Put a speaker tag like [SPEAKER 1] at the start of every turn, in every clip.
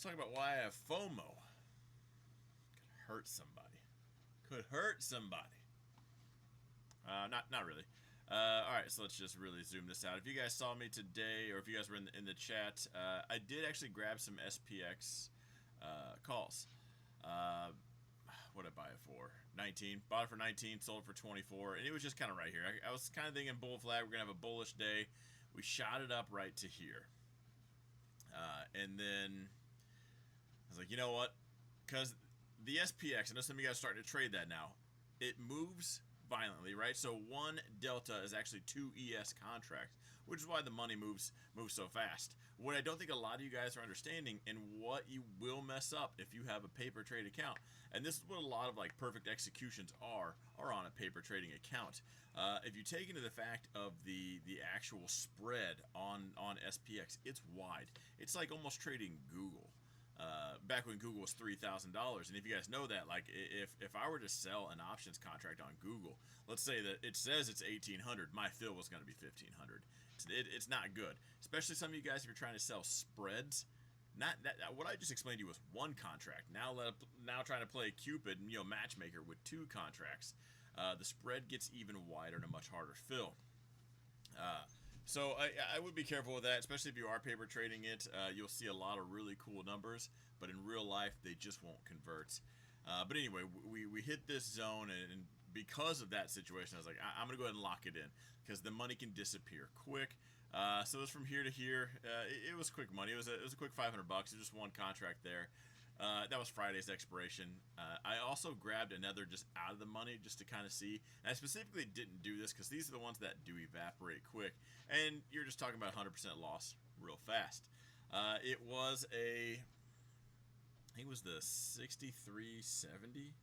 [SPEAKER 1] talk about why I have FOMO. Could hurt somebody. Could hurt somebody. Not really. All right, so let's just really zoom this out. If you guys saw me today, or if you guys were in the chat, I did actually grab some SPX calls. What did I buy it for? 19. Bought it for 19, sold it for 24, and it was just kind of right here. I was kind of thinking bull flag. We're gonna have a bullish day. We shot it up right to here, and then I was like, you know what? Because the SPX, I know some of you guys are starting to trade that now. It moves violently, right? So one delta is actually 2 ES contracts, which is why the money moves so fast. What I don't think a lot of you guys are understanding, and what you will mess up if you have a paper trade account, and this is what a lot of like perfect executions are on a paper trading account. If you take into the fact of the actual spread on SPX, it's wide. It's like almost trading Google. Back when Google was $3,000, and if you guys know that, like if I were to sell an options contract on Google, let's say that it says it's 1,800, my fill was going to be 1,500. It's not good, especially some of you guys if you're trying to sell spreads. Not that what I just explained to you was one contract. Now trying to play Cupid, matchmaker with 2 contracts. The spread gets even wider and a much harder fill. So I would be careful with that, especially if you are paper trading it. You'll see a lot of really cool numbers, but in real life, they just won't convert. But anyway, we hit this zone, and because of that situation, I was like, I'm going to go ahead and lock it in, because the money can disappear quick. So it was from here to here. It was quick money. It was a quick $500. It was just one contract there. That was Friday's expiration. I also grabbed another just out of the money just to kind of see. And I specifically didn't do this because these are the ones that do evaporate quick. And you're just talking about 100% loss real fast. It was I think it was the 6370.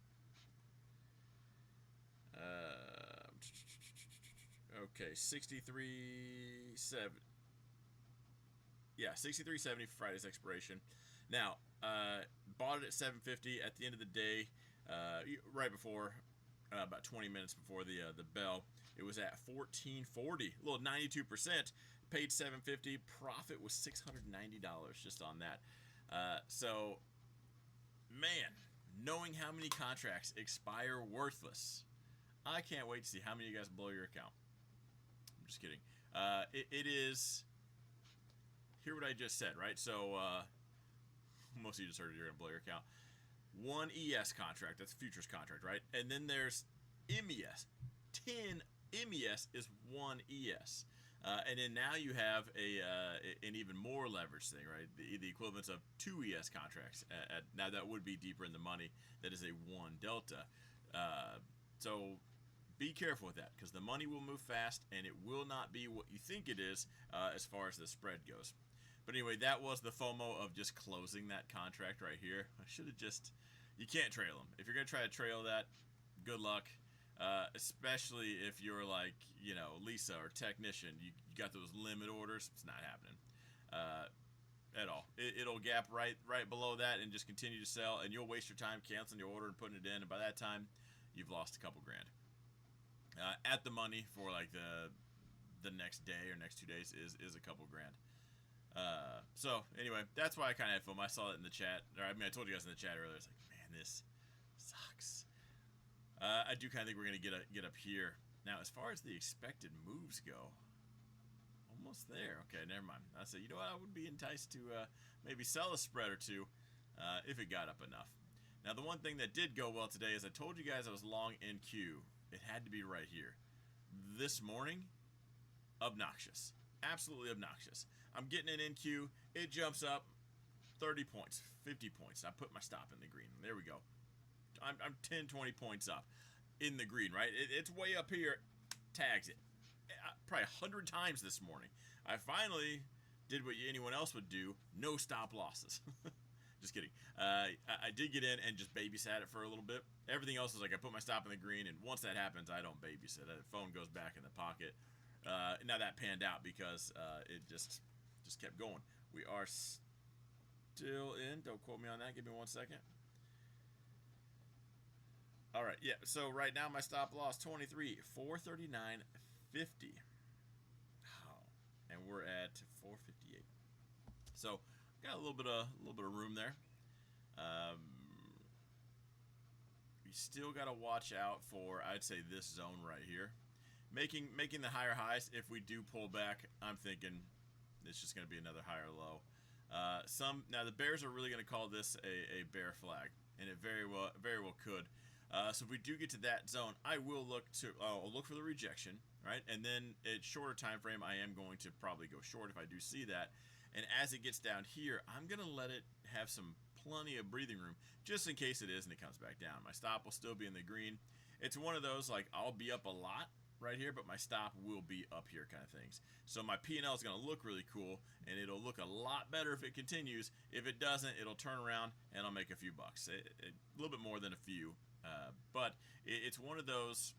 [SPEAKER 1] Okay, 6370. Yeah, 6370 for Friday's expiration. Now, bought it at 750 at the end of the day, right before, about 20 minutes before the bell. It was at 1440, a little 92%. Paid 750. Profit was $690 just on that. So, man, knowing how many contracts expire worthless, I can't wait to see how many of you guys blow your account. I'm just kidding. It is. Hear what I just said, right? So, most of you just heard you're going to blow your account. 1 ES contract, that's a futures contract, right? And then there's MES. 10 MES is 1 ES. And then now you have an even more leveraged thing, right? The equivalence of 2 ES contracts. Now that would be deeper in the money. That is a 1 delta. So be careful with that, because the money will move fast, and it will not be what you think it is as far as the spread goes. But anyway, that was the FOMO of just closing that contract right here. I should have just... You can't trail them. If you're going to try to trail that, good luck. Especially if you're like, Lisa or Technician. You got those limit orders. It's not happening at all. It'll gap right below that and just continue to sell. And you'll waste your time canceling your order and putting it in. And by that time, you've lost a couple grand. At the money for like the next day or next 2 days is a couple grand. So anyway, that's why I kind of had FOMO. I saw it in the chat. I told you guys in the chat earlier. It's like, man, this sucks. I do kind of think we're gonna get up here now. As far as the expected moves go, almost there. Okay, never mind. I said, you know what? I would be enticed to maybe sell a spread or two if it got up enough. Now, the one thing that did go well today is I told you guys I was long NQ. It had to be right here. This morning, obnoxious. Absolutely obnoxious. I'm getting an NQ. It jumps up 30 points, 50 points. I put my stop in the green. There we go. I'm 10, 20 points up in the green, right? It's way up here. Tags it. Probably 100 times this morning. I finally did what anyone else would do. No stop losses. Just kidding. I did get in and just babysat it for a little bit. Everything else is like I put my stop in the green, and once that happens, I don't babysit. The phone goes back in the pocket. Now that panned out because it just kept going. We are still in. Don't quote me on that. Give me 1 second. All right, yeah. So right now my stop loss 23, 439.50. Oh, and we're at 458. So got a little bit of room there. You still got to watch out for, I'd say, this zone right here, making the higher highs. If we do pull back, I'm thinking it's just going to be another higher low. Now the bears are really going to call this a bear flag, and it very well could. So if we do get to that zone, I will look for the rejection, right? And then at shorter time frame, I am going to probably go short if I do see that. And as it gets down here, I'm going to let it have plenty of breathing room, just in case it is and it comes back down. My stop will still be in the green. It's one of those, like, I'll be up a lot right here, but my stop will be up here kind of things. So my P&L is going to look really cool, and it'll look a lot better if it continues. If it doesn't, it'll turn around, and I'll make a few bucks. A little bit more than a few. But it's one of those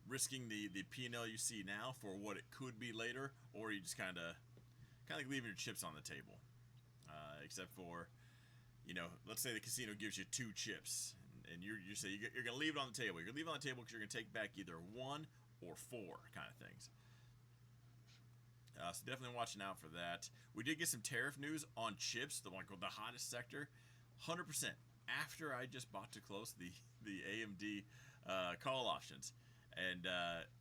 [SPEAKER 1] risking the P&L you see now for what it could be later, or you just kind of leaving your chips on the table. Except for, let's say the casino gives you 2 chips, and you say you're going to leave it on the table. You're going to leave it on the table because you're going to take back either 1 or 4 kind of things. So definitely watching out for that. We did get some tariff news on chips, the hottest sector, 100%. After I just bought to close the AMD call options, and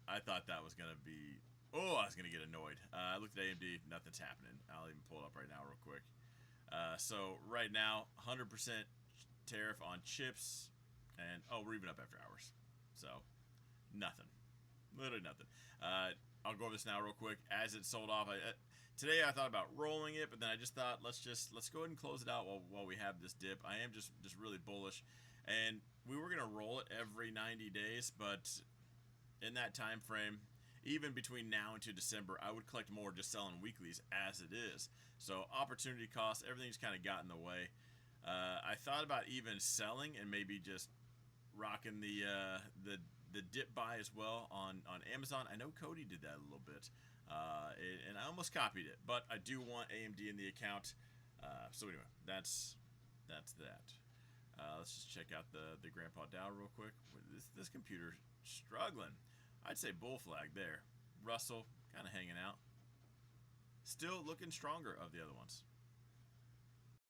[SPEAKER 1] I thought that was going to be, I was going to get annoyed. I looked at AMD, nothing's happening. I'll even pull it up right now real quick. So right now, 100% tariff on chips, and we're even up after hours. So nothing, literally nothing. I'll go over this now real quick. As it sold off, today I thought about rolling it, but then I just thought let's go ahead and close it out while we have this dip. I am just really bullish, and we were gonna roll it every 90 days, but in that time frame, even between now and to December, I would collect more just selling weeklies as it is. So opportunity cost, everything's kind of got in the way. I thought about even selling and maybe just rocking the dip buy as well on Amazon. I know Cody did that a little bit, and I almost copied it, but I do want AMD in the account. So anyway, that's that. Let's just check out the Grandpa Dow real quick. This computer's struggling. I'd say bull flag there. Russell kind of hanging out. Still looking stronger of the other ones.